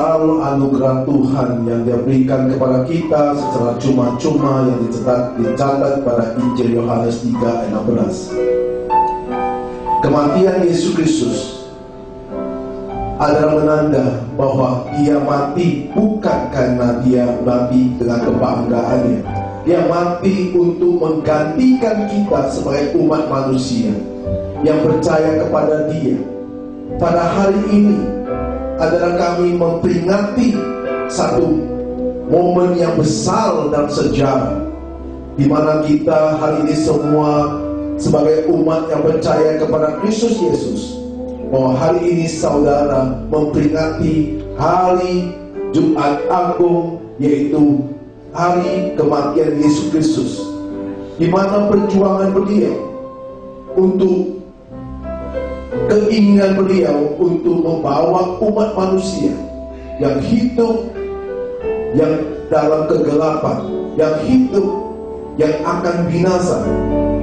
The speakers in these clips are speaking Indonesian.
besar anugerah Tuhan yang Dia berikan kepada kita secara cuma-cuma yang dicatat pada Injil Yohanes 3 ayat 16. Kematian Yesus Kristus adalah menanda bahwa Dia mati bukan karena Dia mati dengan kebanggaannya. Dia mati untuk menggantikan kita sebagai umat manusia yang percaya kepada Dia. Pada hari ini adalah kami memperingati satu momen yang besar dalam sejarah, di mana kita hari ini semua sebagai umat yang percaya kepada Kristus Yesus, bahwa hari ini saudara memperingati hari Jumat Agung, yaitu hari kematian Yesus Kristus, di mana perjuangan beliau untuk keinginan beliau untuk membawa umat manusia yang hidup yang dalam kegelapan, yang hidup yang akan binasa,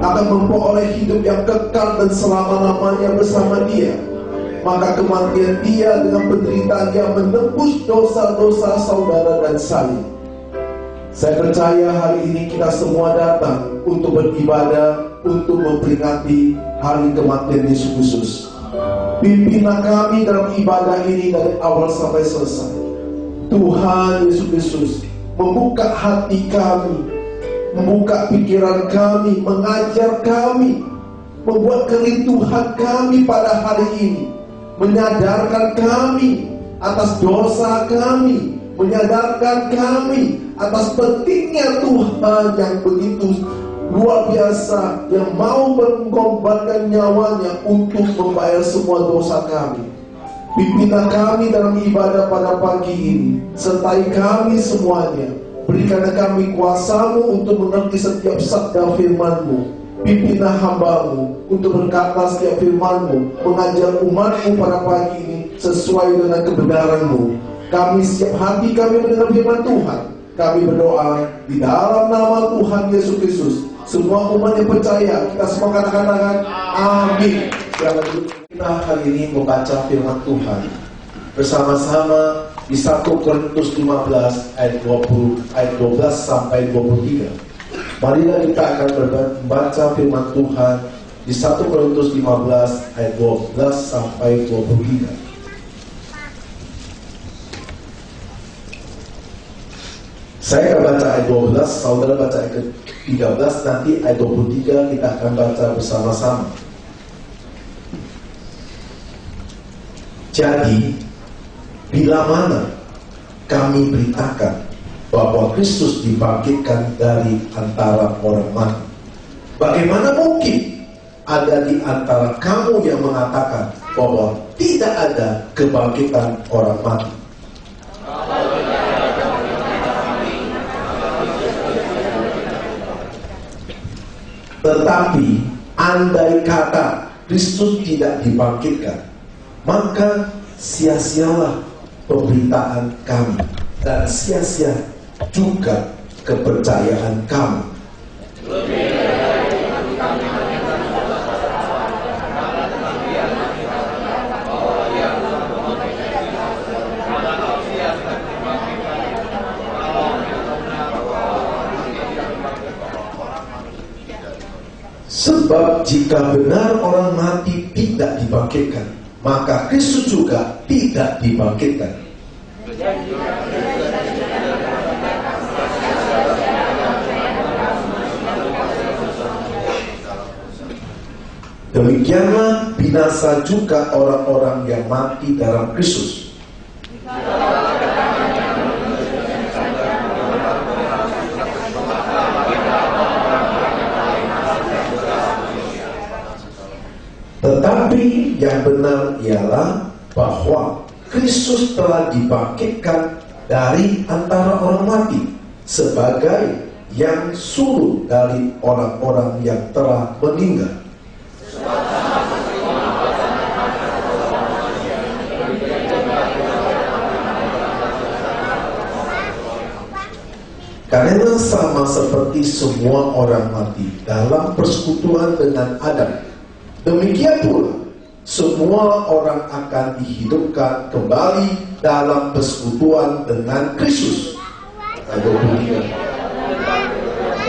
akan memperoleh hidup yang kekal dan selama-lamanya bersama Dia. Maka kematian Dia dengan penderitaan Dia menebus dosa-dosa saudara dan saya. Saya percaya hari ini kita semua datang untuk beribadah, untuk memperingati hari kematian Yesus Kristus. Pimpinlah kami dalam ibadah ini dari awal sampai selesai. Tuhan Yesus Kristus membuka hati kami, membuka pikiran kami, mengajar kami, membuat kerinduan kami pada hari ini, menyadarkan kami atas dosa kami, menyadarkan kami atas pentingnya Tuhan yang begitu luar biasa, yang mau mengorbankan nyawanya untuk membayar semua dosa kami. Pimpinlah kami dalam ibadah pada pagi ini, sertai kami semuanya. Berikanlah kami kuasa-Mu untuk mengerti setiap sabda firman-Mu. Pimpinlah hamba-Mu untuk berkata setiap firman-Mu, mengajar umat-Mu pada pagi ini sesuai dengan kebenaran-Mu. Kami siap hati kami mendengar firman Tuhan. Kami berdoa di dalam nama Tuhan Yesus Kristus. Semua umat yang percaya, kita semua katakan amin. Kita hari ini membaca firman Tuhan bersama-sama di 1 Korintus 15 ayat 12 sampai 23. Marilah kita akan membaca firman Tuhan di 1 Korintus 15 ayat 12 sampai 23. Saya akan baca ayat 12, saudara baca ayat 13, nanti ayat 23 kita akan baca bersama-sama. Jadi, bila mana kami beritakan bahwa Kristus dibangkitkan dari antara orang mati, bagaimana mungkin ada di antara kamu yang mengatakan bahwa tidak ada kebangkitan orang mati? Tetapi andai kata Kristus tidak dibangkitkan, maka sia-sialah pemberitaan kami dan sia-sia juga kepercayaan kami. Sebab jika benar orang mati tidak dibangkitkan, maka Kristus juga tidak dibangkitkan. Demikianlah binasa juga orang-orang yang mati dalam Kristus. Tetapi yang benar ialah bahwa Kristus telah dibangkitkan dari antara orang mati sebagai yang sulung dari orang-orang yang telah meninggal. Karena sama seperti semua orang mati dalam persekutuan dengan Adam, demikian pula semua orang akan dihidupkan kembali dalam persekutuan dengan Kristus. Ayat 23.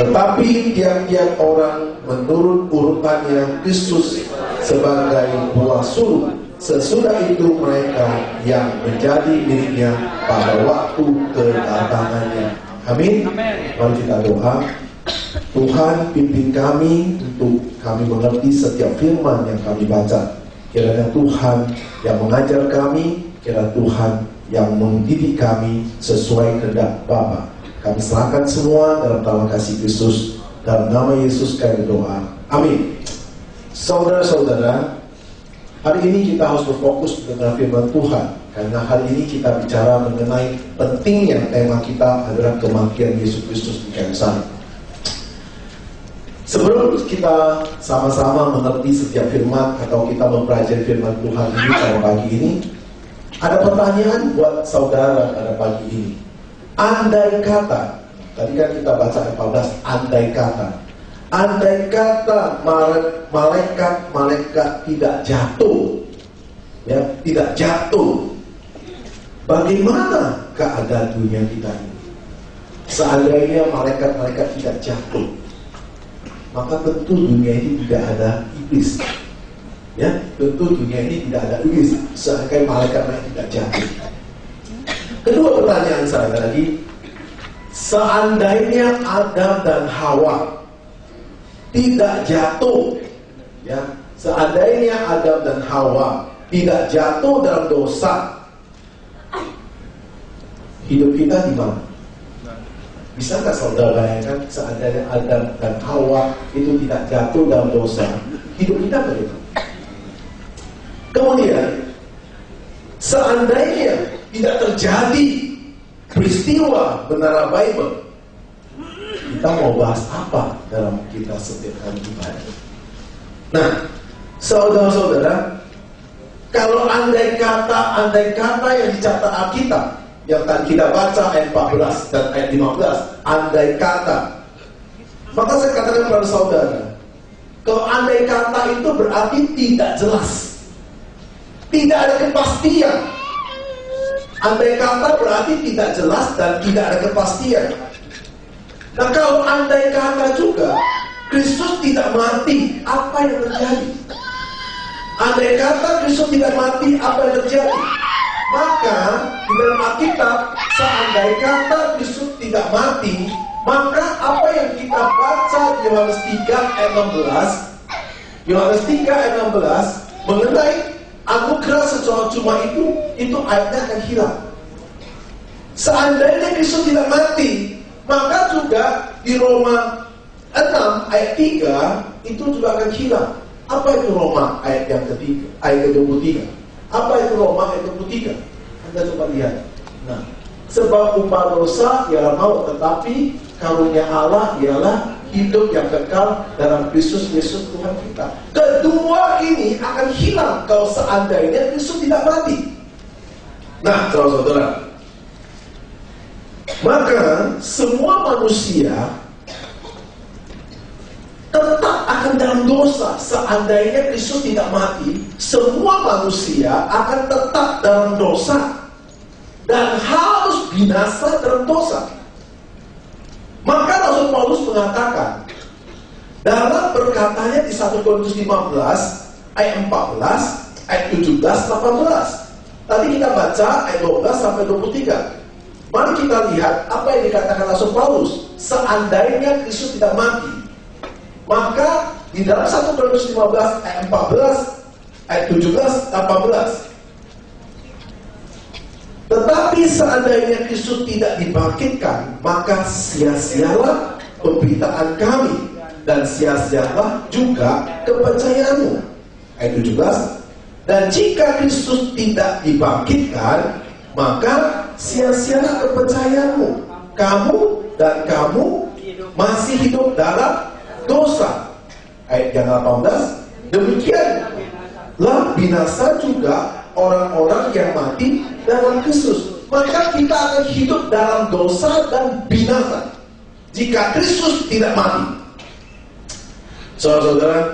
Tetapi tiap-tiap orang menurut urutannya Kristus sebagai buah sulung. Sesudah itu mereka yang menjadi miliknya pada waktu kedatangannya. Amin. Mari kita doa. Tuhan, pimpin kami untuk kami mengerti setiap firman yang kami baca. Kiranya Tuhan yang mengajar kami, kiranya Tuhan yang mendidik kami sesuai kehendak Bapa. Kami serahkan semua dalam nama kasih Kristus. Dalam nama Yesus kami berdoa. Amin. Saudara-saudara, hari ini kita harus berfokus dengan firman Tuhan. Karena hari ini kita bicara mengenai pentingnya tema kita adalah kematian Yesus Kristus di kayu salib. Sebelum kita sama-sama mengerti setiap firman atau kita mempelajari firman Tuhan ini pada pagi ini, ada pertanyaan buat saudara pada pagi ini. Andai kata, tadi kan kita baca ayat 14, andai kata malaikat tidak jatuh, ya, tidak jatuh, bagaimana keadaan dunia kita ini? Seandainya malaikat tidak jatuh, maka tentu dunia ini tidak ada iblis. Ya, tentu dunia ini tidak ada iblis. Seandainya malaikat tidak jatuh. Kedua pertanyaan saya lagi, seandainya Adam dan Hawa tidak jatuh, ya, seandainya Adam dan Hawa tidak jatuh dalam dosa, hidup kita di mana? Bisakah saudara bayangkan seandainya Adam dan Hawa itu tidak jatuh dalam dosa, hidup kita bagaimana? Kemudian, seandainya tidak terjadi peristiwa menara Bible, kita mau bahas apa dalam kita setiap kali ibadah? Nah, saudara-saudara, kalau andai kata yang dicatat Alkitab yang tadi kita baca ayat 14 dan ayat 15, andai kata, maka saya katakan kepada saudara, kalau andai kata itu berarti tidak jelas, tidak ada kepastian. Andai kata berarti tidak jelas dan tidak ada kepastian. Nah, kalau andai kata juga Kristus tidak mati, apa yang terjadi? Andai kata Kristus tidak mati, apa yang terjadi? Maka di dalam Alkitab, seandai kata Kristus tidak mati, maka apa yang kita baca di Yohanes 3 ayat 16, Yohanes 3 ayat 16 mengenai anugerah secara cuma itu ayatnya akan hilang. Seandainya Kristus tidak mati, maka juga di Roma 6 ayat 3 itu juga akan hilang. Apa itu Roma ayat yang ketiga, ayat ke-23? Apa itu Roma ayat 23? Anda coba lihat. Nah, sebab upah dosa ialah maut, tetapi karunia Allah ialah hidup yang kekal dalam Kristus Yesus Tuhan kita. Kedua ini akan hilang kalau seandainya Kristus tidak mati. Nah, saudara-saudara, maka semua manusia tetap akan dalam dosa. Seandainya Kristus tidak mati, semua manusia akan tetap dalam dosa dan harus binasa dalam dosa. Maka Rasul Paulus mengatakan dalam perkataannya di 1 Korintus 15 ayat 14, ayat 17, 18. Tadi kita baca ayat 12 sampai 23. Mari kita lihat apa yang dikatakan Rasul Paulus. Seandainya Kristus tidak mati, maka di dalam 1 Korintus 15 ayat 14, ayat 17, 18. Tetapi seandainya Kristus tidak dibangkitkan, maka sia-sialah pemberitaan kami dan sia-sialah juga kepercayaanmu. Ayat 17. Dan jika Kristus tidak dibangkitkan, maka sia-sialah kepercayaanmu. Kamu masih hidup dalam dosa. Ayat yang 18. Demikianlah binasa juga orang-orang yang mati dalam Kristus. Maka kita akan hidup dalam dosa dan binasa jika Kristus tidak mati. Saudara-saudara,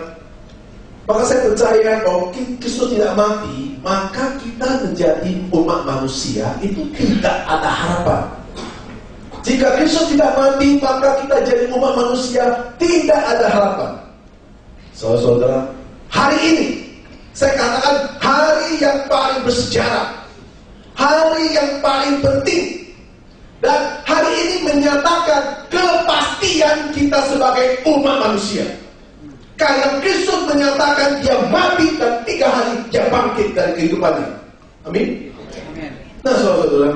Maka saya percaya kalau Kristus tidak mati, maka kita menjadi umat manusia itu tidak ada harapan. Jika Kristus tidak mati, maka kita jadi umat manusia tidak ada harapan. Saudara-saudara, hari ini saya katakan hari yang paling bersejarah, hari yang paling penting, dan hari ini menyatakan kepastian kita sebagai umat manusia. Karena Kristus menyatakan dia mati dan 3 hari dia bangkit dari kehidupannya. Amin. Nah, saudara-saudara,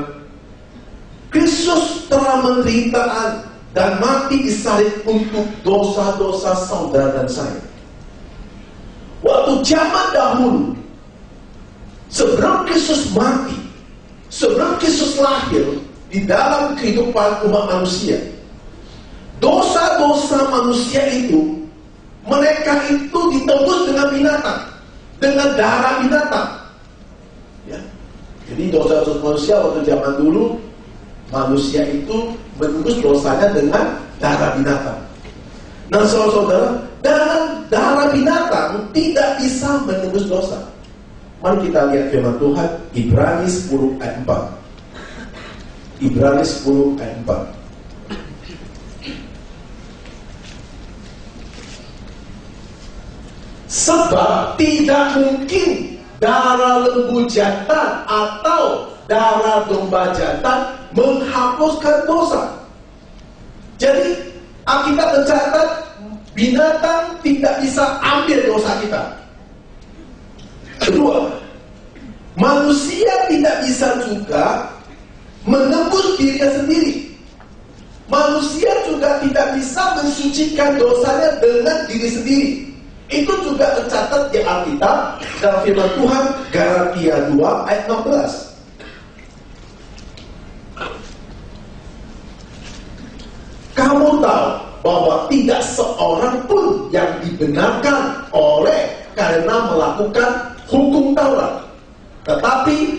Kristus telah menderita dan mati di salib untuk dosa-dosa saudara dan saya. Waktu zaman dahulu, sebelum Kristus mati, sebelum Kristus lahir di dalam kehidupan umat manusia, dosa-dosa manusia itu, mereka itu ditebus dengan binatang, dengan darah binatang. Ya. Jadi dosa-dosa manusia waktu zaman dulu, manusia itu menebus dosanya dengan darah binatang. Nah, saudara-saudara, dan darah binatang tidak bisa menebus dosa. Mari kita lihat firman Tuhan, Ibrani 10 ayat 4. Ibrani 10 ayat 4. Sebab tidak mungkin darah lembu jantan atau darah domba jantan menghapuskan dosa. Jadi Alkitab mencatat binatang tidak bisa ambil dosa kita. Kedua, manusia tidak bisa juga menebus dirinya sendiri. Manusia juga tidak bisa mensucikan dosanya dengan diri sendiri. Itu juga tercatat di Alkitab dalam firman Tuhan Galatia 2 ayat 16. Kamu tahu bahwa tidak seorang pun yang dibenarkan oleh karena melakukan hukum Taurat, tetapi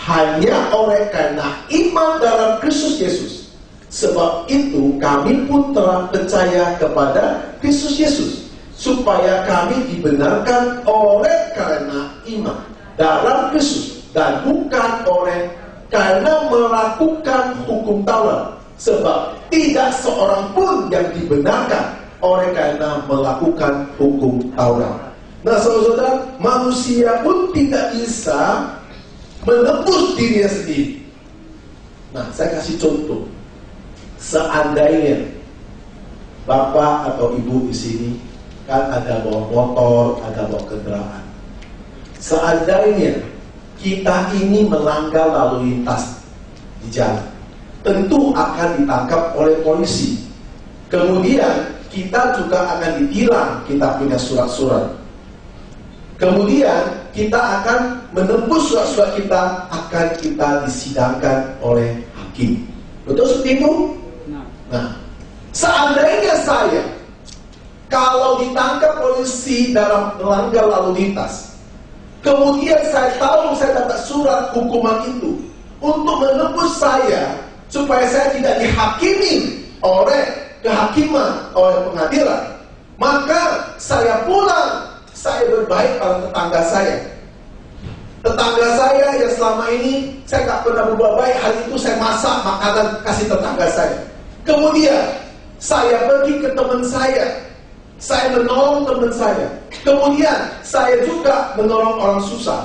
hanya oleh karena iman dalam Kristus Yesus. Sebab itu kami pun telah percaya kepada Kristus Yesus, supaya kami dibenarkan oleh karena iman dalam Kristus dan bukan oleh karena melakukan hukum Taurat. Sebab tidak seorang pun yang dibenarkan oleh karena melakukan hukum Taurat. Nah, saudara-saudara, manusia pun tidak bisa menebus dirinya sendiri. Nah, saya kasih contoh. Seandainya Bapak atau Ibu di sini kan ada bawa motor, ada bawa kendaraan. Seandainya kita ini melanggar lalu lintas di jalan, tentu akan ditangkap oleh polisi. Kemudian kita juga akan ditilang, kita punya surat-surat. Kemudian kita akan menembus surat-surat kita, akan kita disidangkan oleh hakim. Betul seperti itu? Nah, seandainya saya kalau ditangkap polisi dalam melanggar lalu lintas, kemudian saya tahu saya dapat surat hukuman itu untuk menembus saya supaya saya tidak dihakimi oleh kehakiman, oleh pengadilan, maka saya pulang, saya berbaik pada tetangga saya. Tetangga saya yang selama ini saya tak pernah berbuat baik, hari itu saya masak makanan kasih tetangga saya. Kemudian saya pergi ke teman saya menolong teman saya. Kemudian saya juga menolong orang susah.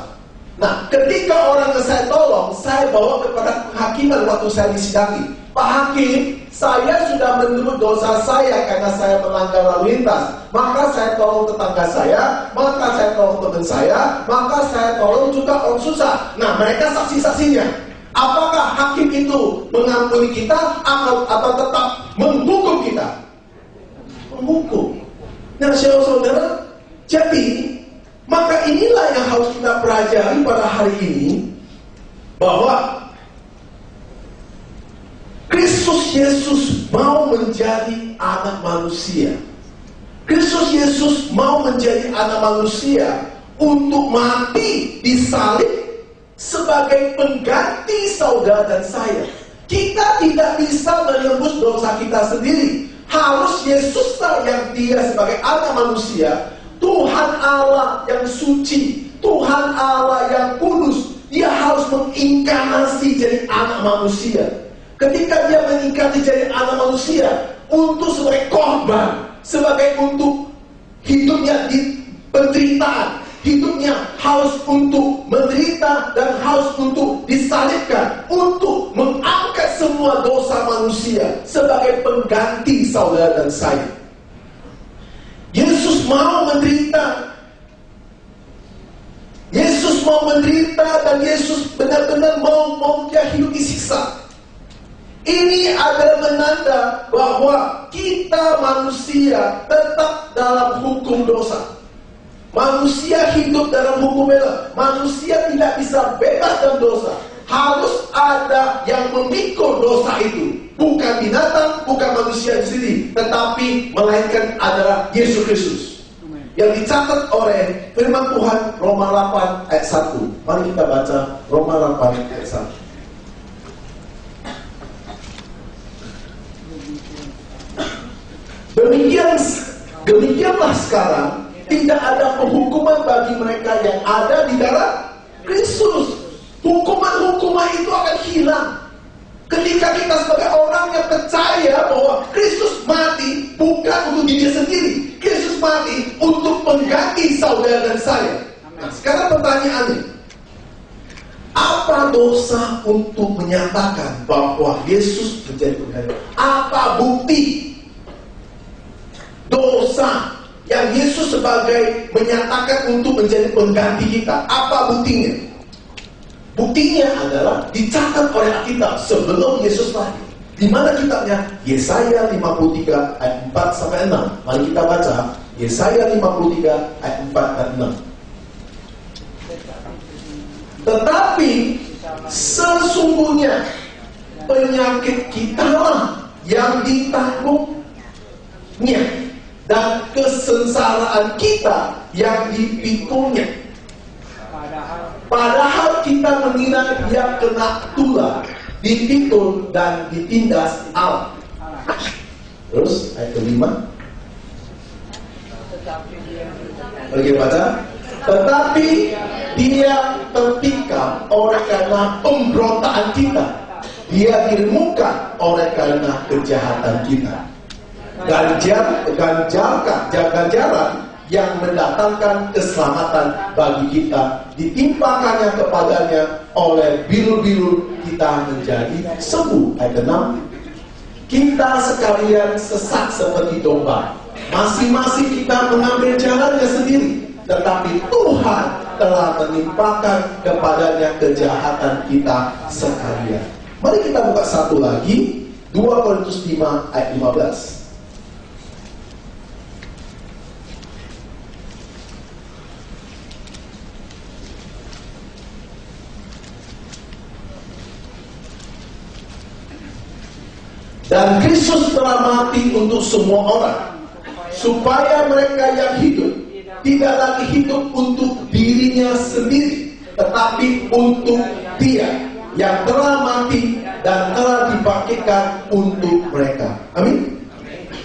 Nah, ketika orang yang saya tolong, saya bawa kepada penghakiman waktu saya disidangi. Pak Hakim, saya sudah menurut dosa saya karena saya melanggar lalu lintas. Maka saya tolong tetangga saya, maka saya tolong teman saya, maka saya tolong juga orang susah. Nah, mereka saksi-saksinya. Apakah hakim itu mengampuni kita atau tetap menghukum kita? Menghukum. Nah, saudara, jadi maka inilah yang harus kita pelajari pada hari ini, bahwa Kristus Yesus mau menjadi anak manusia. Kristus Yesus mau menjadi anak manusia untuk mati di salib sebagai pengganti saudara dan saya. Kita tidak bisa menembus dosa kita sendiri. Harus Yesuslah yang dia sebagai anak manusia Tuhan Allah yang suci, Tuhan Allah yang kudus, dia harus menginkarnasi jadi anak manusia. Ketika dia menginkarnasi jadi anak manusia, untuk sebagai korban, sebagai untuk hidupnya di penderitaan, hidupnya harus untuk menderita dan harus untuk disalibkan, untuk mengangkat semua dosa manusia sebagai pengganti saudara dan saya. Yesus mau menderita. Yesus mau menderita dan Yesus benar-benar mau dia hidup disiksa. Ini adalah menanda bahwa kita manusia tetap dalam hukum dosa. Manusia hidup dalam hukum dosa. Manusia tidak bisa bebas dari dosa. Harus ada yang memikul dosa itu. Bukan binatang, bukan manusia sendiri, tetapi melainkan adalah Yesus Kristus. Yang dicatat oleh firman Tuhan Roma 8 ayat 1. Mari kita baca Roma 8 ayat 1. Demikianlah sekarang tidak ada penghukuman bagi mereka yang ada di dalam Kristus. Hukuman-hukuman itu akan hilang ketika kita sebagai orang yang percaya bahwa Kristus mati bukan untuk diri sendiri. Kristus mati untuk mengganti saudara dan saya. Nah, sekarang pertanyaannya, apa dosa untuk menyatakan bahwa Yesus menjadi pengganti? Apa bukti dosa yang Yesus sebagai menyatakan untuk menjadi pengganti kita? Apa buktinya? Buktinya adalah dicatat oleh Alkitab sebelum Yesus lahir. Di mana kitabnya? Yesaya 53 ayat 4 sampai 6. Mari kita baca Yesaya 53 ayat 4 dan 6. Tetapi sesungguhnya penyakit kita yang ditanggungnya dan kesengsaraan kita yang dipikulnya. Padahal kita mengira dia kena tulah, dipikul dan ditindas Allah. Terus ayat kelima. Lagi baca. Tetapi dia tertikam oleh karena pemberontakan kita. Dia diremukkan oleh karena kejahatan kita. Ganjaran yang mendatangkan keselamatan bagi kita ditimpakannya kepadanya, oleh bilu-bilu kita menjadi sembuh. Ayat 6. Kita sekalian sesat seperti domba, masing-masing kita mengambil jalannya sendiri, tetapi Tuhan telah menimpakan kepadanya kejahatan kita sekalian. Mari kita buka satu lagi, 2 Korintus 5 ayat 15. Dan Kristus telah mati untuk semua orang, supaya mereka yang hidup tidak lagi hidup untuk dirinya sendiri, tetapi untuk Dia yang telah mati dan telah dibangkitkan untuk mereka. Amin.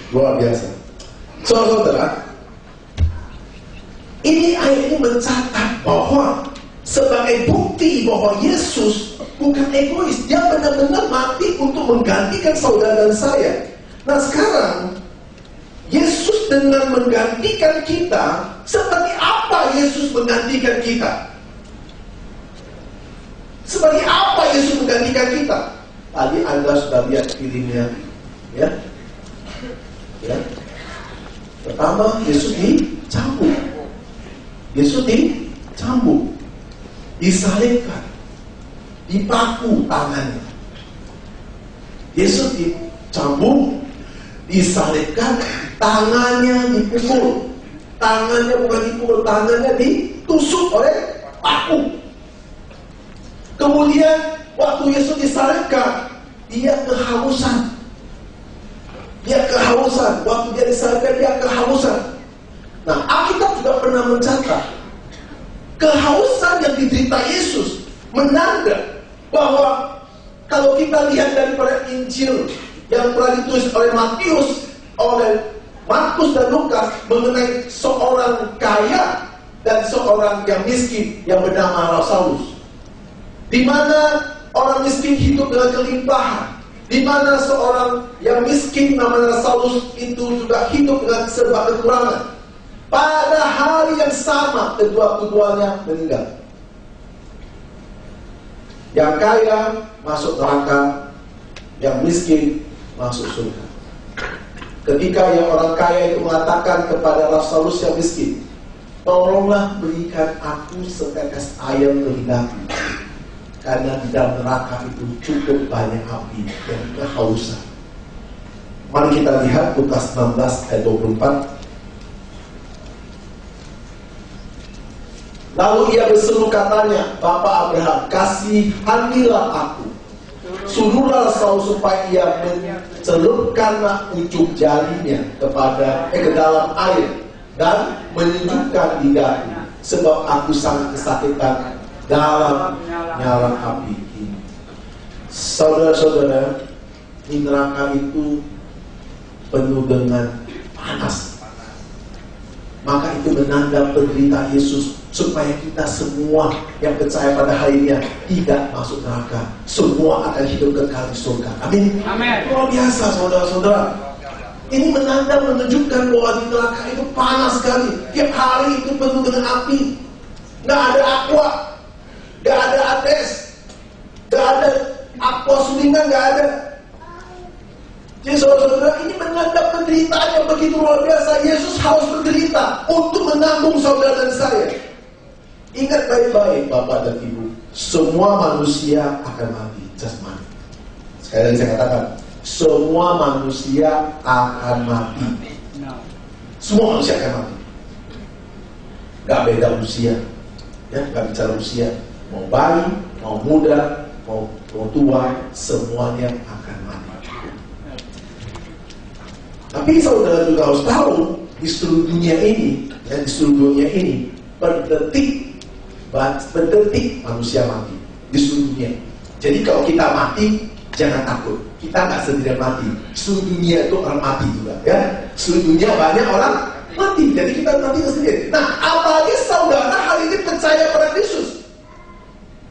Luar biasa. Saudara, ini ayat ini mencatat bahwa sebagai bukti bahwa Yesus bukan egois, dia benar-benar mati untuk menggantikan saudara dan saya. Nah sekarang Yesus dengan menggantikan kita, seperti apa Yesus menggantikan kita? Seperti apa Yesus menggantikan kita? Tadi Anda sudah lihat filmnya, ya? Pertama, Yesus dicambuk. Yesus dicambuk, disalibkan, dipaku tangannya. Yesus dicambuk, disalibkan, tangannya dipukul. Tangannya bukan dipukul, tangannya ditusuk oleh paku. Kemudian waktu Yesus disalibkan, dia kehausan. Waktu dia disalibkan, dia kehausan. Nah, Alkitab juga pernah mencatat kehausan yang diderita Yesus menanda bahwa kalau kita lihat daripada Injil yang pernah ditulis oleh Matius, oleh Markus dan Lukas mengenai seorang kaya dan seorang yang miskin yang bernama Saulus. Di mana orang miskin hidup dengan kelimpahan, di mana seorang yang miskin namanya Saulus itu juga hidup dengan serba kekurangan. Pada hari yang sama kedua-duanya meninggal. Yang kaya masuk neraka, yang miskin masuk surga. Ketika yang orang kaya itu mengatakan kepada Saulus yang miskin, tolonglah berikan aku setetes air kehendakmu, karena di dalam neraka itu cukup banyak api dan kehausan. Mari kita lihat Lukas 16 ayat 24. Lalu ia berseru katanya, Bapa Abraham, kasihanilah aku. Suruhlah Saulus supaya ia mencelupkanlah ujung jarinya ke dalam air dan menyejukkan lidahku, sebab aku sangat kesakitan dalam nyala api ini. Saudara-saudara, di neraka itu penuh dengan panas. Maka itu menanda penderitaan Yesus, supaya kita semua yang percaya pada harinya tidak masuk neraka. Semua akan hidup kekal di surga. Amin. Amin. Luar biasa, saudara-saudara. Ini menanda menunjukkan bahwa di neraka itu panas sekali. Tiap hari itu penuh dengan api. Nggak ada aqua, nggak ada Ades, nggak ada aqua sulingan, nggak ada. Jadi saudara-saudara, ini menanda penderitaan yang begitu luar biasa. Yesus harus menderita untuk menanggung saudara dan saya. Ingat baik-baik Bapak dan Ibu, semua manusia akan mati jasmani. Sekali lagi saya katakan, semua manusia akan mati. Semua manusia akan mati. Gak beda usia, ya, gak bicara usia. Mau bayi, mau muda, mau tua, semuanya akan mati. Tapi saudara juga harus tahu, di seluruh dunia ini, ya, di seluruh dunia ini, per detik manusia mati di seluruh dunia. Jadi kalau kita mati, jangan takut. Kita nggak sendirian mati. Seluruh dunia itu orang mati juga, ya. Seluruh dunia banyak orang mati. Jadi kita mati sendiri. Nah, apalagi saudara hari ini percaya pada Yesus,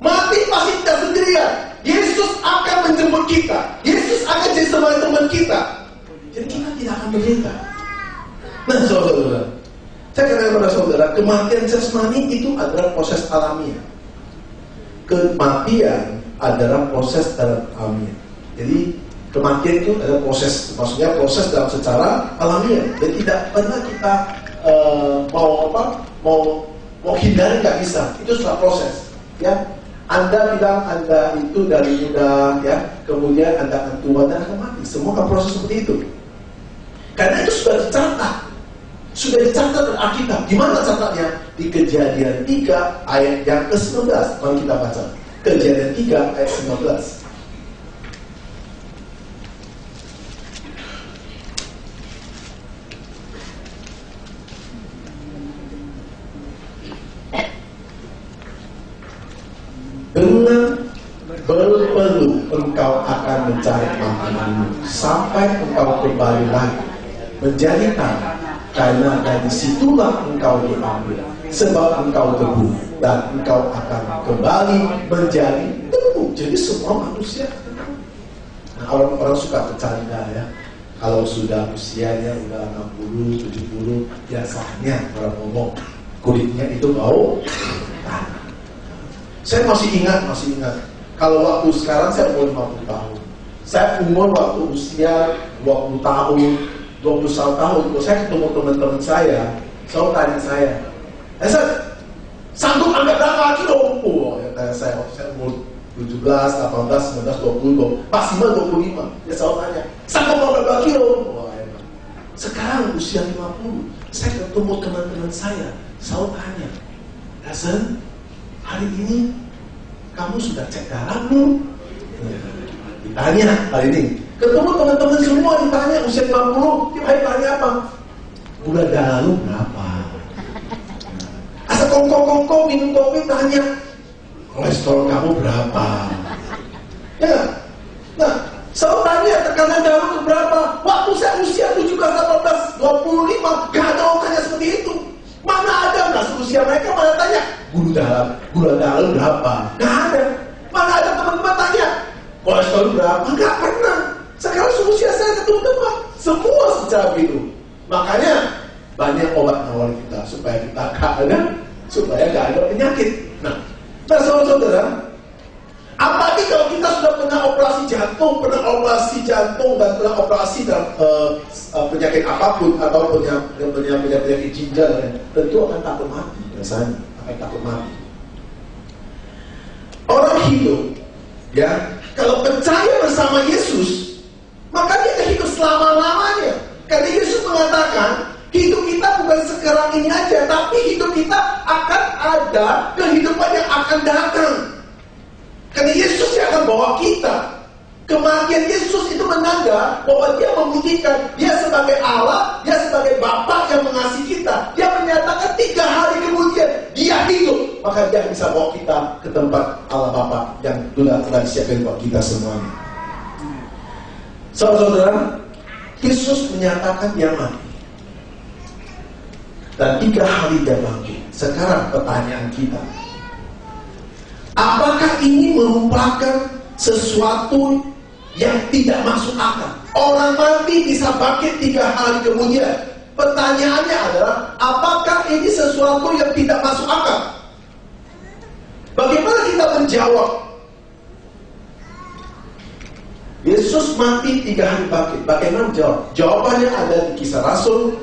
mati pasti tidak sendirian. Yesus akan menjemput kita. Yesus akan jadi teman kita. Jadi kita tidak akan menderita. Nah, saudara, saya katakan kepada saudara, kematian jasmani itu adalah proses alamiah. Kematian adalah proses dalam alamiah. Jadi kematian itu adalah proses, maksudnya proses dalam secara alamiah. Dan tidak pernah kita mau hindari, nggak bisa. Itu sudah proses, ya. Anda bilang Anda itu dari muda, ya, kemudian Anda akan tua dan akan mati. Semua kan proses seperti itu. Karena itu sudah dicatat. Sudah dicatat dalam Alkitab. Di mana catatnya? Di Kejadian 3 ayat yang ke-19. Mari kita baca. Kejadian 3 ayat 19. Dengan berpeluh engkau akan mencari makananmu sampai engkau kembali lagi menjadi tanah, karena dari situlah engkau diambil, sebab engkau debu dan engkau akan kembali menjadi debu. Jadi semua manusia. Nah, orang-orang suka bercanda, ya. Kalau sudah usianya udah 60, 70, biasanya orang ngomong kulitnya itu bau tanah. Saya masih ingat. Kalau waktu sekarang saya umur 50 tahun. Saya umur waktu usia 20 tahun, 21 tahun. Kalau saya ketemu teman-teman saya selalu tanya saya, sanggup angkat berapa kilo? Oh, ya, tanya saya umur 17, 18, 19, 20, maksimal 25. Dia selalu tanya, sanggup angkat berapa kilo? Oh, ya. Sekarang usia 50, saya ketemu teman-teman saya selalu tanya, Hasan, hari ini kamu sudah cek darah belum? Ditanya hari ini. Ketemu teman-teman semua ditanya usia 50, tiap hari tanya apa? Gula darah lu berapa? Asal kongko-kongko minum kopi tanya kolesterol kamu berapa? Ya. Nah, Selalu tanya tekanan darah itu berapa? Waktu saya usia 17, 18, 25, gak ada orang tanya seperti itu. Mana ada nggak seusia mereka mana tanya gula darah berapa? Gak ada. Mana ada teman-teman tanya kolesterol berapa? Gak pernah. Sekarang seusia saya teman-teman semua secara begitu. Makanya banyak obat nawar kita supaya kita gak ada penyakit. Nah saudara-saudara, apalagi kalau kita sudah pernah operasi jantung dan pernah operasi dalam penyakit apapun atau penyakit ginjal, tentu akan takut mati. Biasanya akan takut mati. Orang hidup, ya, kalau percaya bersama Yesus, maka dia akan hidup selama-lamanya. Karena Yesus mengatakan, hidup kita bukan sekarang ini aja, tapi hidup kita akan ada kehidupan yang akan datang. Karena Yesus yang akan bawa kita. Kematian Yesus itu menanda bahwa dia membuktikan dia sebagai Allah, dia sebagai Bapa yang mengasihi kita. Dia menyatakan 3 hari kemudian dia hidup, maka dia bisa bawa kita ke tempat Allah Bapa yang sudah disiapkan buat kita semuanya. Saudara-saudara, Yesus menyatakan dia mati dan 3 hari dia bangkit. Sekarang pertanyaan kita, apakah ini merupakan sesuatu yang tidak masuk akal? Orang mati bisa bangkit 3 hari kemudian. Pertanyaannya adalah, apakah ini sesuatu yang tidak masuk akal? Bagaimana kita menjawab? Yesus mati 3 hari bangkit. Bagaimana menjawab? Jawabannya ada di Kisah Rasul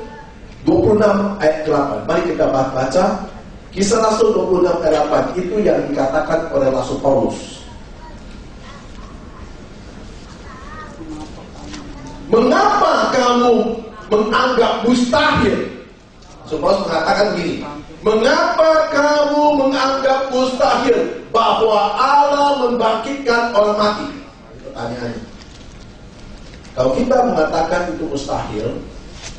26 ayat 8. Mari kita baca Kisah Rasul 26 ayat 8. Itu yang dikatakan oleh Rasul Paulus. Mengapa kamu menganggap mustahil? Paulus mengatakan begini, mengapa kamu menganggap mustahil bahwa Allah membangkitkan orang mati? Pertanyaannya, kalau kita mengatakan itu mustahil,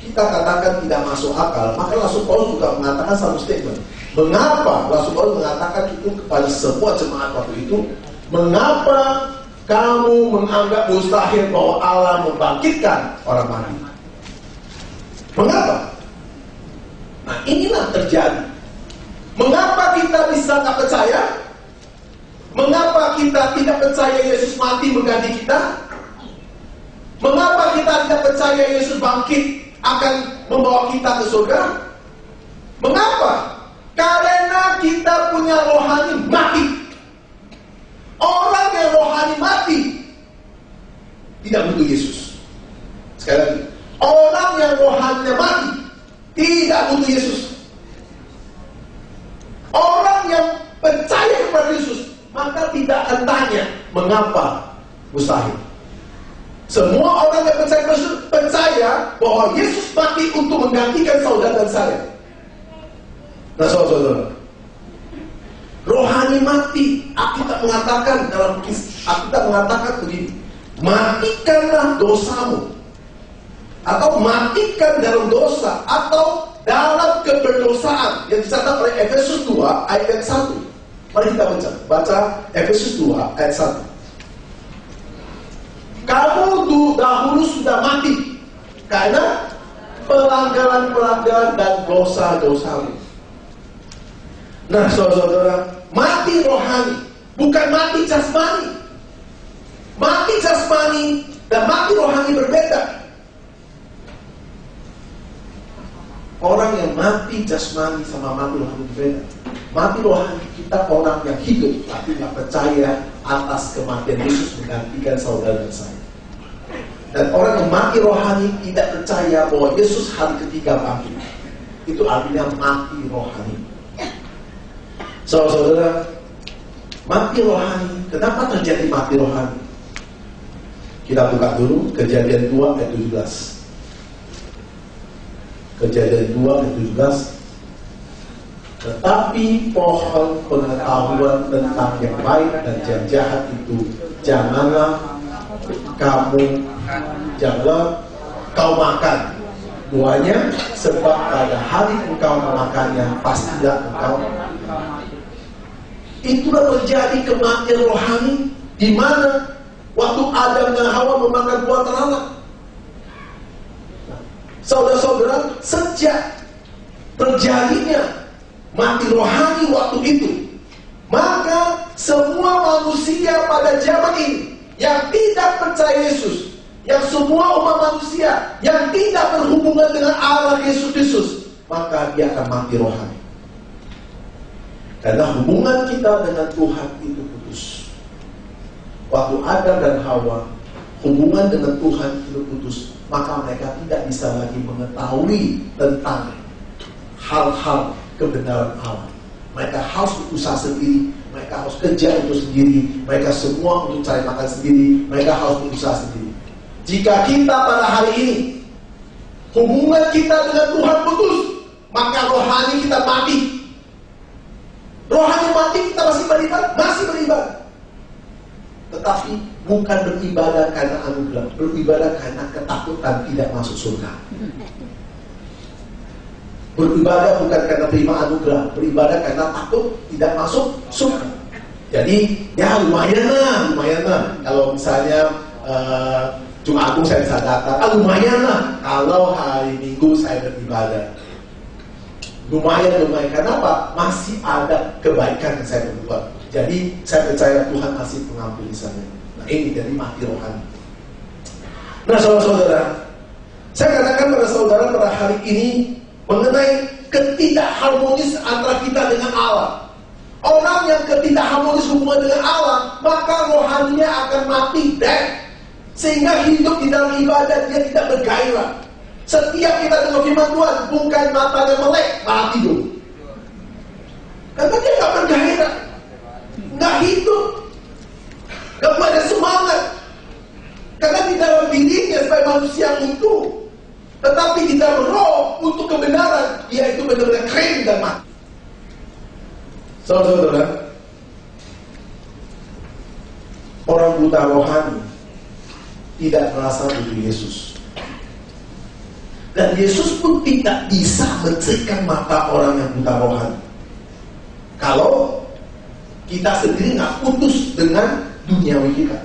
kita katakan tidak masuk akal, maka Rasul Paulus juga mengatakan satu statement. Mengapa Rasul Paulus mengatakan itu kepada semua jemaat waktu itu? Mengapa kamu menganggap mustahil bahwa Allah membangkitkan orang mati? Mengapa? Nah, inilah terjadi. Mengapa kita bisa tak percaya? Mengapa kita tidak percaya Yesus mati mengganti kita? Mengapa kita tidak percaya Yesus bangkit akan membawa kita ke surga? Mengapa? Karena kita punya rohani mati. Orang yang rohani mati tidak butuh Yesus. Sekali lagi, orang yang rohaninya mati tidak butuh Yesus. Orang yang percaya kepada Yesus, maka tidak akan tanya mengapa mustahil. Semua orang yang percaya kepada Yesus percaya bahwa Yesus mati untuk menggantikan saudara dan saya. Nah, saudara-saudara, rohani mati, Alkitab mengatakan begini, matikanlah dosamu, atau matikan dalam dosa, atau dalam keberdosaan yang dicatat oleh Efesus 2 ayat 1. Mari kita baca Efesus 2 ayat 1. Kamu dahulu sudah mati karena pelanggaran-pelanggaran dan dosa-dosamu. Nah, saudara-saudara, mati rohani, bukan mati jasmani. Mati jasmani dan mati rohani berbeda. Orang yang mati jasmani sama mati rohani berbeda. Mati rohani kita orang yang hidup tapi tidak percaya atas kematian Yesus menggantikan saudara dan saya. Dan orang yang mati rohani tidak percaya bahwa Yesus hari ketiga bangkit. Itu artinya mati rohani. Saudara-saudara, mati rohani. Kenapa terjadi mati rohani? Kita buka dulu Kejadian 2 ayat 17. Kejadian 2 ayat 17. Tetapi pohon pengetahuan tentang yang baik dan yang jahat itu janganlah kau makan buahnya, sebab pada hari engkau memakannya pastilah engkau. Itulah terjadi kematian rohani, di mana Waktu Adam dan Hawa memakan buah terlarang. Saudara-saudara, sejak terjadinya mati rohani waktu itu, maka semua manusia pada zaman ini yang tidak percaya Yesus, yang semua umat manusia yang tidak berhubungan dengan Allah Yesus Kristus, maka dia akan mati rohani. Karena hubungan kita dengan Tuhan itu putus. Waktu Adam dan Hawa hubungan dengan Tuhan itu putus, maka mereka tidak bisa lagi mengetahui tentang hal-hal kebenaran Allah. Mereka harus berusaha sendiri, mereka harus kerja untuk sendiri, mereka semua untuk cari makan sendiri, mereka harus berusaha sendiri. Jika kita pada hari ini hubungan kita dengan Tuhan putus, maka rohani kita mati. Rohani mati, kita masih beribadah. Tetapi bukan beribadah karena anugerah, beribadah karena ketakutan tidak masuk surga. Beribadah bukan karena terima anugerah, beribadah karena takut tidak masuk surga. Jadi ya lumayan lah. Kalau misalnya Jumat Agung saya bisa datang, lumayan lah. Kalau hari Minggu saya beribadah, lumayan. Kenapa? Masih ada kebaikan yang saya berbuat. Jadi saya percaya Tuhan masih pengampun di sana. Nah ini jadi mati rohani. Nah saudara-saudara, saya katakan pada saudara pada hari ini mengenai ketidakharmonis antara kita dengan Allah. Orang yang ketidakharmonis hubungan dengan Allah, maka rohaninya akan mati dead. Sehingga hidup di dalam ibadah dia tidak bergairah. Setiap kita dengar firman Tuhan, bukan matanya melek, malah tidur. Karena dia gak bergairah, gak hidup, gak ada semangat. Karena di dalam dirinya sebagai manusia utuh, tetapi di dalam roh untuk kebenaran, dia itu benar-benar kering dan mati. Saudara-saudara, orang buta rohani tidak merasa butuh Yesus. Dan Yesus pun tidak bisa mencerahkan mata orang yang buta rohani. Kalau kita sendiri nggak putus dengan duniawi kita,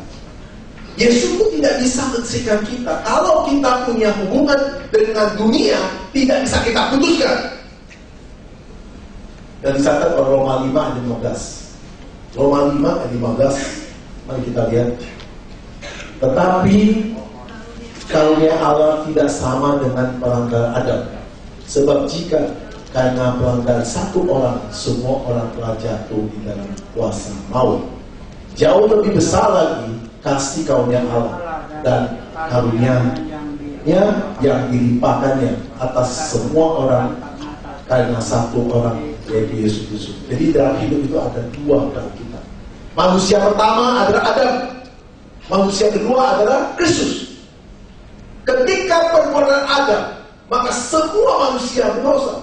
Yesus pun tidak bisa mencerahkan kita. Kalau kita punya hubungan dengan dunia, tidak bisa kita putuskan. Dan dicatat oleh Roma 5 ayat 15. Roma 5 ayat 15. Mari kita lihat. Tetapi karunia Allah tidak sama dengan pelanggaran Adam. Sebab jika karena pelanggaran satu orang, semua orang telah jatuh di dalam kuasa maut, jauh lebih besar lagi kasih karunia Allah dan karunia-Nya yang dilimpahkannya atas semua orang karena satu orang, yaitu Yesus Kristus. Jadi dalam hidup itu ada dua dalam kita. Manusia pertama adalah Adam, manusia kedua adalah Kristus. Ketika perbuatan Adam, maka semua manusia berdosa.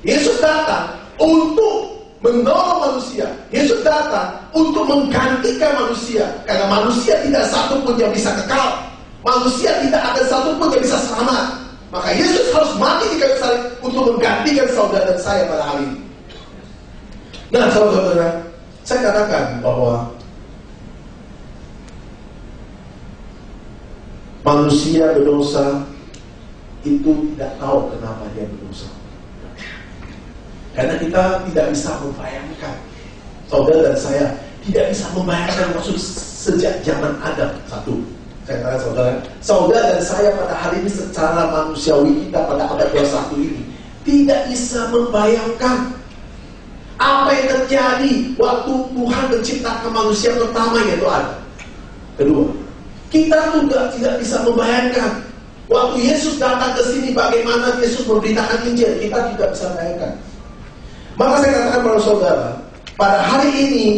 Yesus datang untuk menolong manusia. Yesus datang untuk menggantikan manusia. Karena manusia tidak satu pun yang bisa kekal. Manusia tidak ada satu pun yang bisa selamat. Maka Yesus harus mati di kayu salib untuk menggantikan saudara dan saya pada hari ini. Nah saudara-saudara, saya katakan bahwa manusia berdosa itu tidak tahu kenapa dia berdosa. Karena kita tidak bisa membayangkan, saudara dan saya tidak bisa membayangkan maksud sejak zaman Adam. Satu, saya katakan saudara dan saya pada hari ini secara manusiawi kita pada abad 21 ini tidak bisa membayangkan apa yang terjadi waktu Tuhan menciptakan manusia pertama, yaitu Adam. Kedua, kita juga tidak bisa membayangkan waktu Yesus datang ke sini bagaimana Yesus memberitakan Injil. Kita tidak bisa bayangkan. Maka saya katakan pada saudara, pada hari ini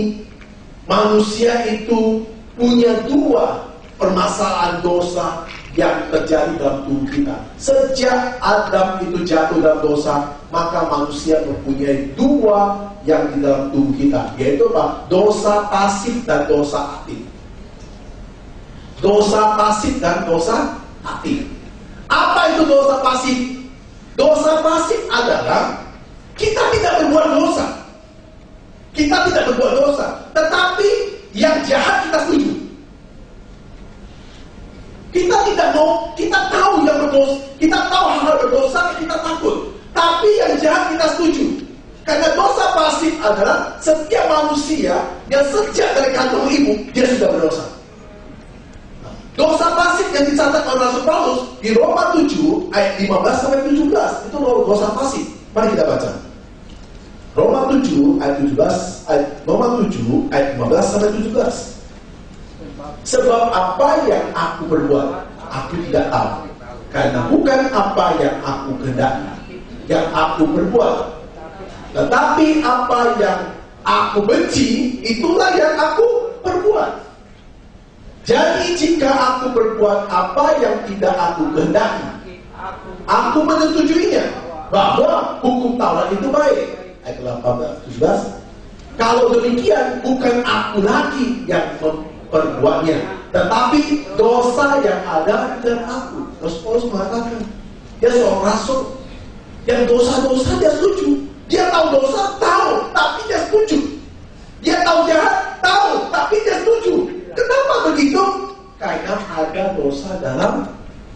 manusia itu punya dua permasalahan dosa yang terjadi dalam tubuh kita. Sejak Adam itu jatuh dalam dosa, maka manusia mempunyai dua yang di dalam tubuh kita, yaitu apa? Dosa pasif dan dosa aktif. Dosa pasif dan dosa aktif. Apa itu dosa pasif? Dosa pasif adalah kita tidak berbuat dosa. Kita tidak berbuat dosa, tetapi yang jahat kita setuju. kita tahu hal berdosa, kita takut. Tapi yang jahat kita setuju. Karena dosa pasif adalah setiap manusia yang sejak dari kandung ibu, dia sudah berdosa. Dosa pasif yang dicatat oleh Rasul Paulus di Roma 7 ayat 15 sampai 17 itu dosa pasif. Mari kita baca. Roma 7 ayat 15 sampai 17. Sebab apa yang aku berbuat, aku tidak tahu. Karena bukan apa yang aku kehendaki yang aku berbuat, tetapi apa yang aku benci, itulah yang aku perbuat. Jadi jika aku berbuat apa yang tidak aku kehendaki, aku menyetujuinya bahwa hukum Taurat itu baik. Ayat 18, 17. Kalau demikian, bukan aku lagi yang memperbuatnya, tetapi dosa yang ada di dalam aku. Terus Paulus mengatakan, dia seorang rasul yang dosa-dosa dia setuju. Dia tahu dosa, tahu, tapi dia setuju. Dia tahu jahat, tahu, tapi dia setuju. Kenapa begitu? Karena ada dosa dalam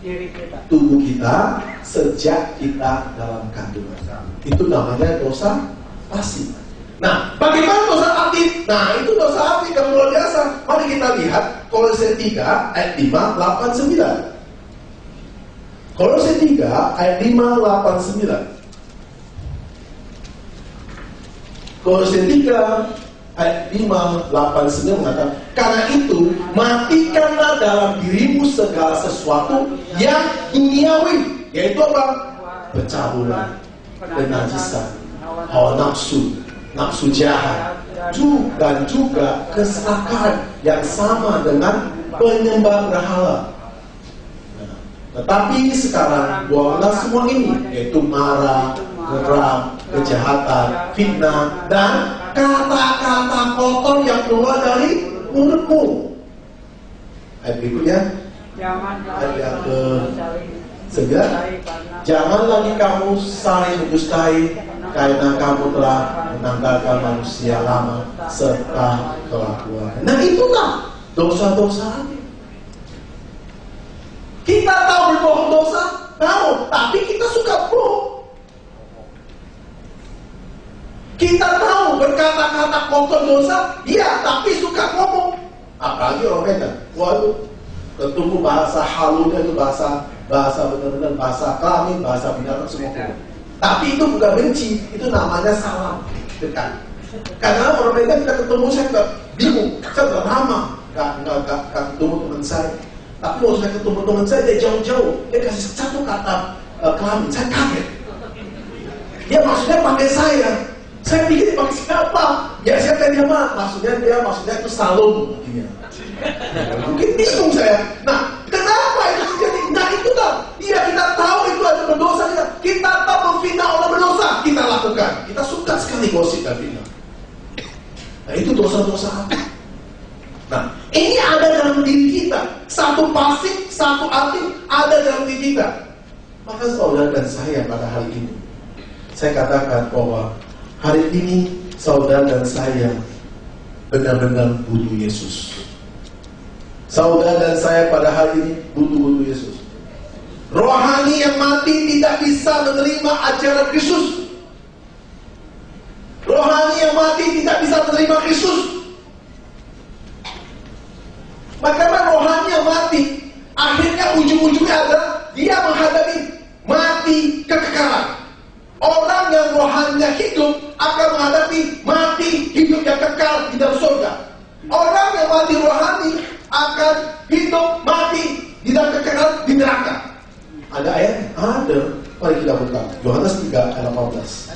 diri kita, tubuh kita, sejak kita dalam kandungan. Itu namanya dosa pasif. Nah, bagaimana dosa aktif? Nah, itu dosa aktif yang luar biasa. Mari kita lihat Kolose 3 ayat 5, 8, 9. Kolose 3 ayat 5, 8, 9. Kolose 3 ayat 5, 8, 9 mengatakan, karena itu matikanlah dalam dirimu segala sesuatu yang duniawi, yaitu apa? Pencabulan, kenajisan, hawa nafsu, nafsu jahat, dan juga keserakahan yang sama dengan penyembah berhala. Tetapi sekarang buanglah semua ini, yaitu marah, geram, kejahatan, fitnah, dan kata-kata kotor yang keluar dari mulutmu. Ayat berikutnya, ayat yang ke-9. Jangan lagi kamu saling mendustai, karena kamu telah menanggalkan manusia lama serta kelakuan. Nah, itulah dosa-dosa. Kita tahu berbohong dosa, tahu, tapi kita suka bohong. Kita tahu berkata-kata kotor dosa, iya, tapi suka ngomong. Apalagi orang Medan, waduh, ketemu bahasa halunya itu bahasa benar-benar bahasa kelamin, bahasa binatang semua keluar. Tapi itu bukan benci, itu namanya salam dekat. Karena orang Medan kita ketemu, saya nggak bingung, saya udah lama nggak ketemu teman saya. Tapi waktu saya ketemu teman saya, dia jauh-jauh, dia kasih satu kata kelamin, saya kaget. Dia maksudnya pakai saya. Saya pikir pakai siapa? Ya saya tanya maksudnya itu salum. Mungkin bingung saya. Nah, kenapa itu terjadi? Nah, itu tak. Iya, kita tahu itu ada berdosa. Kita tahu memfitnah orang berdosa, kita lakukan. Kita suka sekali gosip dan fitnah. Nah, itu dosa-dosa apa? Nah, ini ada dalam diri kita. Satu pasif, satu aktif ada dalam diri kita. Maka saudara dan saya pada hari ini, saya katakan bahwa hari ini saudara dan saya benar-benar butuh Yesus. Saudara dan saya pada hari ini butuh Yesus. Rohani yang mati tidak bisa menerima ajaran Kristus. Rohani yang mati tidak bisa menerima Kristus. Maka rohani yang mati, akhirnya ujung-ujungnya adalah dia menghadapi mati kekekalan. Orang yang rohaninya hidup akan menghadapi mati hidup yang kekal di dalam surga. Orang yang mati rohani akan hidup mati di dalam kekekalan di neraka. Ada ayat? Ada. Mari kita buka Yohanes 3 ayat 18.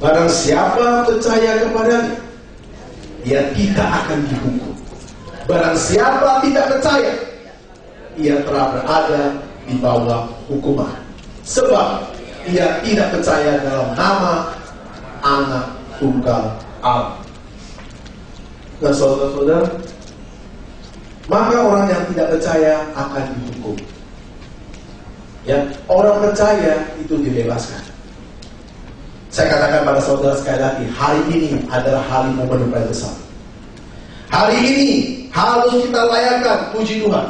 Barang siapa percaya kepadanya, dia tidak akan dihukum. Barang siapa tidak percaya, ia telah berada di bawah hukuman. Sebab ia tidak percaya dalam nama Anak Tunggal Allah. Nah, saudara-saudara, maka orang yang tidak percaya akan dihukum. Ya, orang percaya itu dibebaskan. Saya katakan pada saudara sekali lagi, hari ini adalah hari momen yang paling besar. Hari ini harus kita layakan puji Tuhan.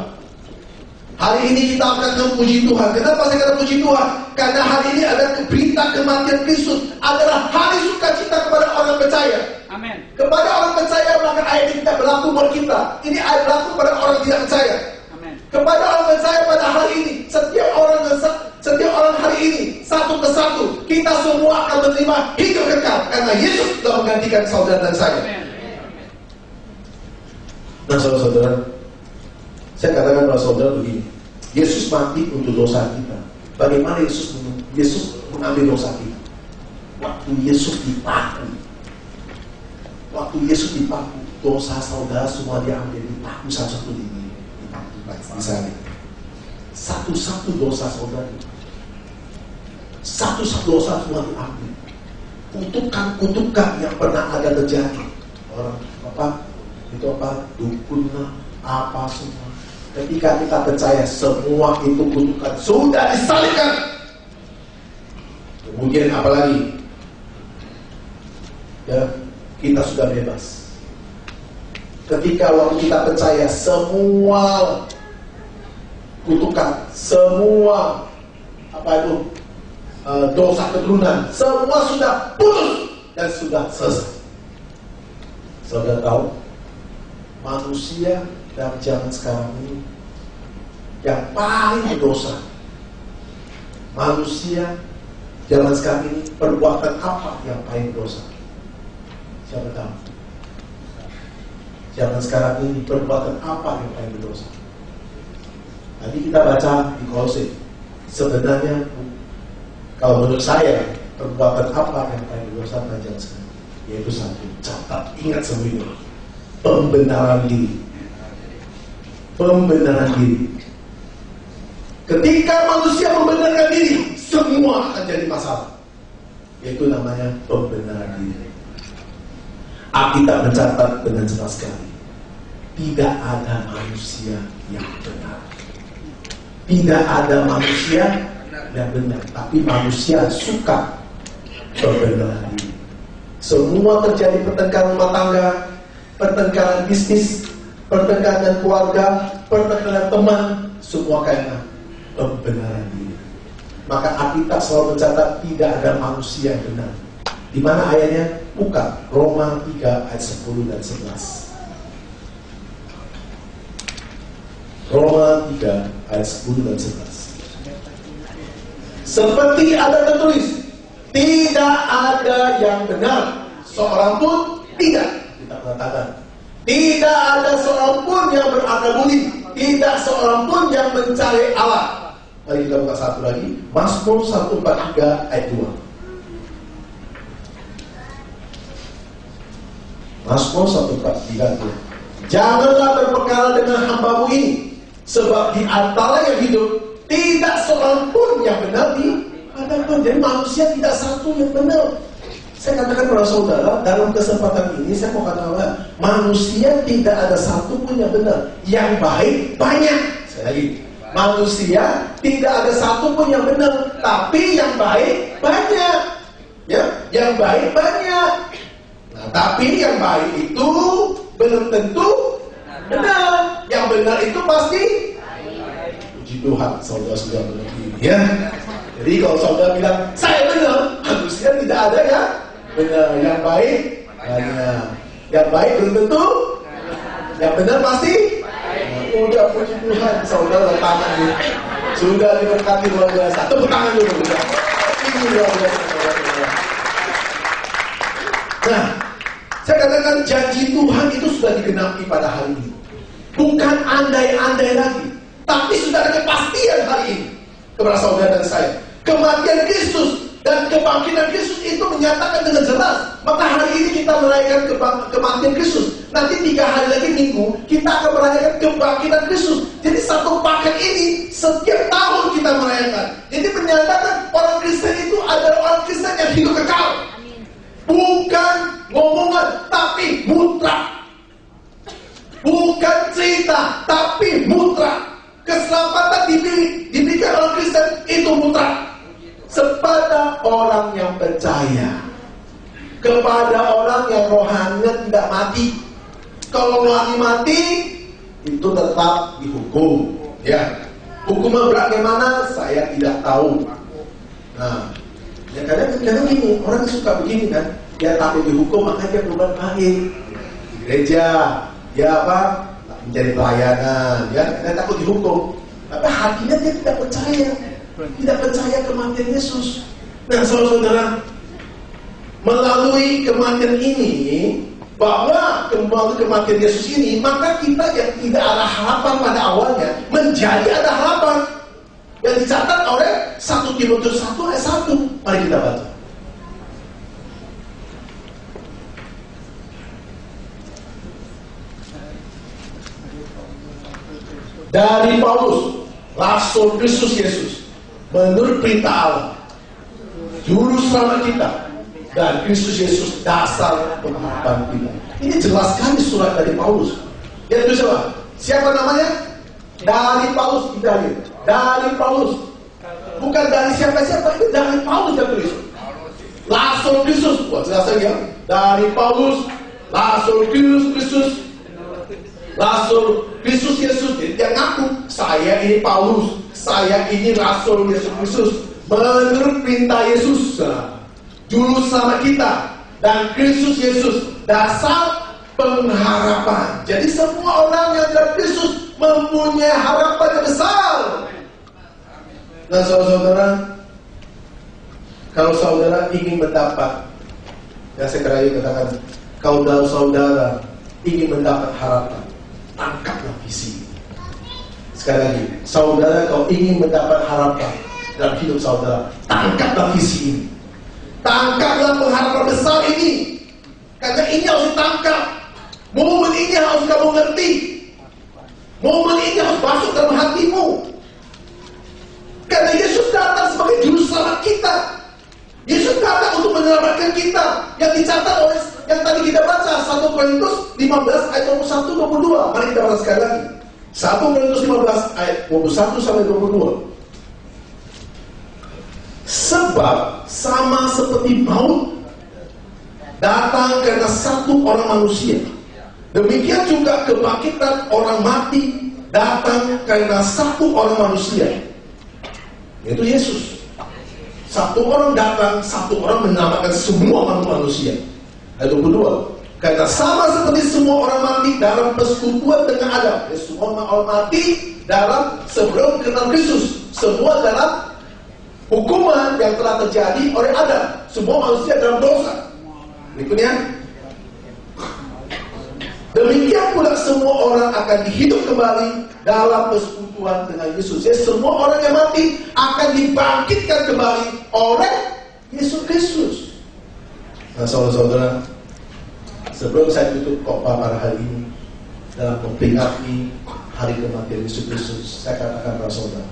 Hari ini kita akan puji Tuhan. Kenapa saya kata puji Tuhan? Karena hari ini ada berita kematian Kristus, adalah hari sukacita kepada orang percaya. Amin. Kepada orang percaya, maka ayat ini tidak berlaku buat kita. Ini ayat berlaku pada orang tidak percaya. Amin. Kepada orang percaya pada hari ini, setiap orang hari ini, satu persatu, kita semua akan menerima hidup kekal, karena Yesus telah menggantikan saudara dan saya. Amin. Nah, saudara-saudara, saya katakan pada saudara begini, Yesus mati untuk dosa kita. Bagaimana Yesus mengambil dosa kita? Waktu Yesus dipaku, dosa saudara semua diambil, dipaku satu-satu di sana. Satu-satu dosa saudara, satu-satu dosa semua diambil. Kutukan yang pernah ada terjadi, orang dukun apa semua. Ketika kita percaya, semua itu kutukan sudah disalibkan. Kemudian apalagi? Ya, kita sudah bebas. Ketika waktu kita percaya, semua kutukan, semua dosa keturunan, semua sudah putus dan sudah selesai. Saudara tahu, manusia dalam zaman sekarang ini yang paling berdosa, manusia zaman sekarang ini perbuatan apa yang paling berdosa? Siapa tahu? Zaman sekarang ini perbuatan apa yang paling berdosa? Tadi kita baca di Kolose. Sebenarnya kalau menurut saya, perbuatan apa yang paling berdosa pada zaman sekarang? Yaitu satu, catat, ingat semua ini, pembenaran diri. Pembenaran diri. Ketika manusia membenarkan diri, semua akan jadi masalah. Yaitu namanya pembenaran diri. Alkitab mencatat dengan jelas sekali, tidak ada manusia yang benar. Tidak ada manusia yang benar, tapi manusia suka pembenaran diri. Semua terjadi pertengkaran rumah tangga, pertengkaran bisnis, pertengkaran keluarga, pertengkaran teman, semua karena pembenaran diri. Maka Alkitab selalu mencatat tidak ada manusia yang benar. Di mana ayatnya? Bukan, Roma 3 ayat 10 dan 11. Roma 3 ayat 10 dan 11. Seperti ada tertulis, tidak ada yang benar, seorang pun tidak. Kita katakan, tidak ada seorang pun yang berakal budi, tidak seorang pun yang mencari Allah. Mari kita buka satu lagi, Mazmur 143 ayat 2. Mazmur 143 ayat 2. Janganlah berperkara dengan hamba-Mu ini, sebab di antara yang hidup tidak seorang pun yang benar di hadapan. Jadi manusia tidak satu yang benar. Saya katakan kepada saudara, dalam kesempatan ini saya mau katakan, manusia tidak ada satu pun yang benar. Yang baik banyak. Sekali lagi, manusia tidak ada satu pun yang benar, tapi yang baik banyak. Ya, yang baik banyak. Nah, tapi yang baik itu belum tentu benar. Yang benar itu pasti puji Tuhan, saudara sudah benar ini, ya. Jadi kalau saudara bilang saya benar, manusia tidak ada ya benar. Yang baik banyak, yang baik belum tentu, yang benar pasti. Nah, udah puji Tuhan, saudara tangan ini sudah diberkati luar biasa. Tepuk tangan dulu, ini luar biasa. Nah, saya katakan janji Tuhan itu sudah digenapi pada hari ini. Bukan andai-andai lagi, tapi sudah ada kepastian hari ini kepada saudara dan saya. Kematian Kristus dan kebangkitan Kristus itu menyatakan dengan jelas. Maka hari ini kita merayakan kematian Kristus. Nanti 3 hari lagi Minggu kita akan merayakan kebangkitan Kristus. Jadi satu paket ini setiap tahun kita merayakan. Jadi menyatakan orang Kristen itu adalah orang Kristen yang hidup kekal. Bukan ngomongan, tapi mutlak. Bukan cerita, tapi mutlak. Keselamatan diberikan orang Kristen itu mutlak. Kepada orang yang percaya, kepada orang yang rohaninya tidak mati, Kalau rohani mati, itu tetap dihukum. Ya, hukuman berat gimana? Saya tidak tahu. Nah, ya kadang gini, orang suka begini kan. Dia takut dihukum, makanya dia berbuat baik di gereja. Dia apa? Menjadi pelayanan. Ya, dia takut dihukum. Tapi hatinya dia tidak percaya kematian Yesus. Nah, saudara-saudara, melalui kematian ini, bahwa melalui kematian Yesus ini, maka kita yang tidak ada harapan pada awalnya menjadi ada harapan yang dicatat oleh 1 Timotius 1 ayat 1. Mari kita baca. Dari Paulus, Rasul Kristus Yesus, menurut perintah Allah, Juru Selamat kita, dan Kristus Yesus dasar pengharapan kita. Ini jelas sekali surat dari Paulus. Ya itu siapa? Siapa namanya? Dari Paulus, kita lihat. Dari Paulus. Bukan dari siapa-siapa, itu dari Paulus yang tulis. Rasul Kristus. Wah, jelas lagi ya. Dari Paulus, Rasul Kristus. Rasul Kristus Yesus. Jadi dia ngaku, saya ini Paulus, saya ini Rasul Yesus Kristus. Menurut perintah Yesus, Juru Selamat kita, dan Kristus Yesus, dasar pengharapan. Jadi semua orang yang dalam Kristus mempunyai harapan yang besar. Nah, saudara-saudara, kalau saudara ingin mendapat, ya saya katakan, kalau saudara ingin mendapat harapan, tangkaplah visi. Sekali lagi, saudara kalau ingin mendapat harapan dalam hidup saudara, tangkaplah visi ini. Tangkaplah pengharapan besar ini. Karena ini harus ditangkap. Momen ini harus kamu ngerti. Momen ini harus masuk dalam hatimu. Karena Yesus datang sebagai Juru Selamat kita. Yesus datang untuk menyelamatkan kita. Yang dicatat oleh yang tadi kita baca 1 Korintus 15 ayat 21-22. Mari kita baca sekali lagi. 1 Korintus 15 ayat 21 sampai 22. Sebab sama seperti maut datang karena satu orang manusia, demikian juga kebangkitan orang mati datang karena satu orang manusia, yaitu Yesus. Satu orang datang, satu orang menyelamatkan semua manusia. Ayat 22. Karena sama seperti semua orang mati dalam persekutuan dengan Adam. Semua orang mati dalam sebelum kenal Kristus. Semua dalam hukuman yang telah terjadi oleh Adam. Semua manusia dalam dosa. Berikutnya, demikian pula semua orang akan dihidup kembali dalam persekutuan dengan Yesus. Jadi semua orang yang mati akan dibangkitkan kembali oleh Yesus Kristus. Nah, saudara-saudara, sebelum saya tutup khotbah pada hari ini dalam memperingati hari kematian Yesus Kristus, saya katakan kepada saudara,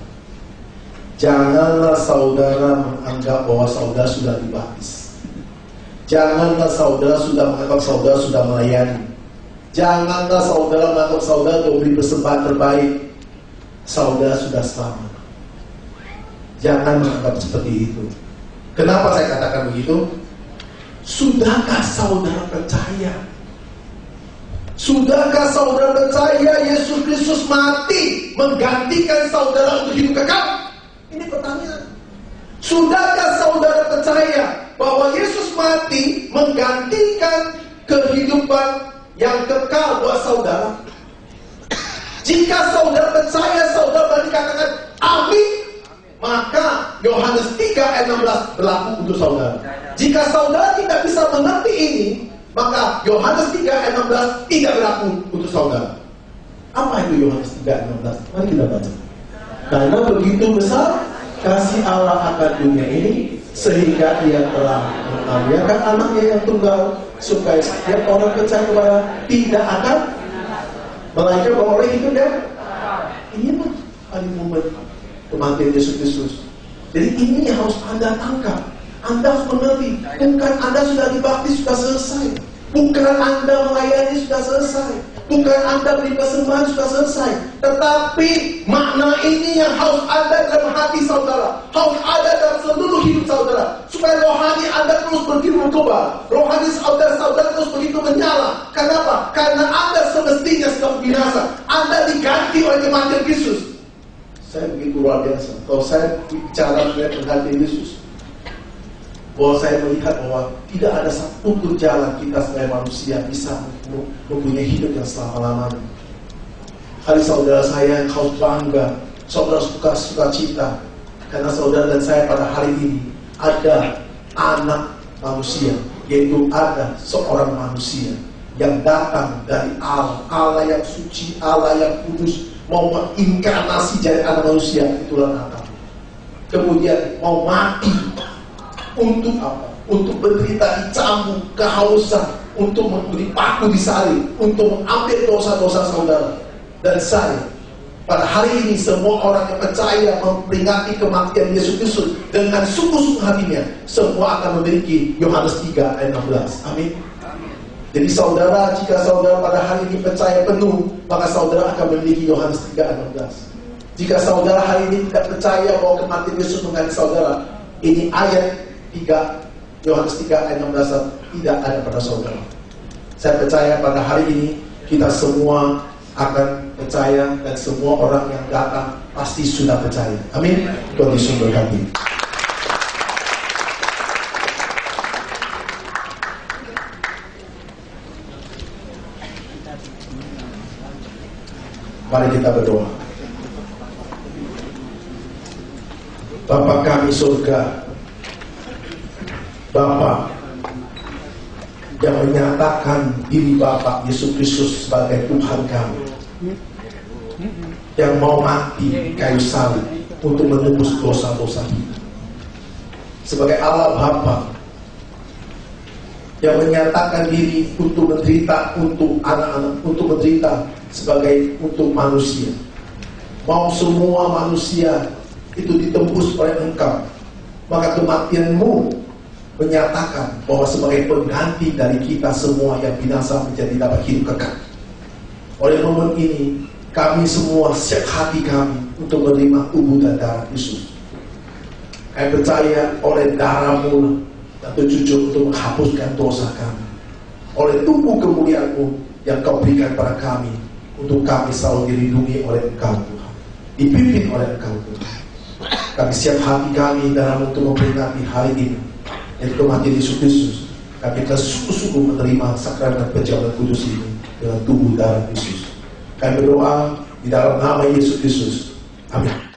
janganlah saudara menganggap bahwa saudara sudah dibaptis. Janganlah saudara sudah menganggap saudara sudah melayani. Janganlah saudara menganggap saudara memberi persembahan terbaik. Saudara sudah selamat. Jangan menganggap seperti itu. Kenapa saya katakan begitu? Sudahkah saudara percaya? Sudahkah saudara percaya Yesus Kristus mati menggantikan saudara untuk hidup kekal? Ini pertanyaan. Sudahkah saudara percaya bahwa Yesus mati menggantikan kehidupan yang kekal buat saudara? Jika saudara percaya, saudara berani katakan amin, maka Yohanes 3 ayat 16 berlaku untuk saudara. Jika saudara tidak bisa mengerti ini, maka Yohanes 3 ayat 16 tidak berlaku untuk saudara. Apa itu Yohanes 3 ayat 16? Mari kita baca. Karena begitu besar kasih Allah akan dunia ini, sehingga Ia telah mengaruniakan anaknya yang tunggal, supaya setiap orang percaya kepada tidak akan melainkan bahwa oleh hidup dan inilah paling momen kematian Yesus Kristus. Jadi ini yang harus Anda tangkap. Anda harus mengerti, bukan Anda sudah dibaptis sudah selesai, bukan Anda melayani sudah selesai, bukan Anda beri persembahan sudah selesai, tetapi makna ini yang harus ada dalam hati saudara, harus ada dalam seluruh hidup saudara, supaya rohani Anda terus begitu berkobar, rohani saudara terus begitu menyala. Kenapa? Karena Anda binasa. Anda diganti oleh kematian Kristus. Saya begitu luar biasa. Kalau saya bicara mengenai penggantian Yesus, bahwa saya melihat bahwa tidak ada satupun jalan kita sebagai manusia bisa mempunyai hidup yang selama-lamanya. Hari saudara saya yang harus bangga, saudara suka cita, karena saudara dan saya pada hari ini ada anak manusia, yaitu ada seorang manusia yang datang dari Allah, Allah yang suci, Allah yang kudus, mau menginkarnasi jadi anak manusia, itulah Natal. Kemudian mau mati untuk apa? Untuk menderita dicambuk, kehausan, untuk dipaku disalib, untuk mengambil dosa-dosa saudara dan saya. Pada hari ini semua orang yang percaya memperingati kematian Yesus Kristus dengan sungguh-sungguh hatinya, semua akan memiliki Yohanes 3 ayat 16. Amin. Jadi saudara, jika saudara pada hari ini percaya penuh, maka saudara akan memiliki Yohanes 3 ayat 16. Jika saudara hari ini tidak percaya bahwa kematian Yesus mengganti saudara, ini ayat 3, Yohanes 3 ayat 16 tidak ada pada saudara. Saya percaya pada hari ini kita semua akan percaya, dan semua orang yang datang pasti sudah percaya. Amin. Tuhan Yesus berkati. Mari kita berdoa. Bapa kami surga, Bapa yang menyatakan diri Bapa Yesus Kristus sebagai Tuhan kami, yang mau mati kayu salib untuk menebus dosa-dosa kita, sebagai Allah Bapa yang menyatakan diri untuk menderita untuk anak-anak, untuk menderita sebagai untuk manusia. Mau semua manusia itu ditembus oleh Engkau, maka kematian-Mu menyatakan bahwa sebagai pengganti dari kita semua yang binasa menjadi dapat hidup kekal. Oleh momen ini, kami semua siap hati kami untuk menerima tubuh dan darah Yesus. Kami percaya oleh darah-Mu dan terjujur untuk menghapuskan dosa kami. Oleh tubuh kemuliaan-Mu yang Kau berikan pada kami, untuk kami selalu dilindungi oleh Engkau Tuhan, dipimpin oleh Engkau Tuhan. Kami siap hati kami dalam untuk memperingati hari ini, yaitu kematian Yesus Kristus. Kami telah sungguh-sungguh menerima sakramen perjamuan kudus ini dengan tubuh darah Yesus. Kami berdoa di dalam nama Yesus Kristus. Amin.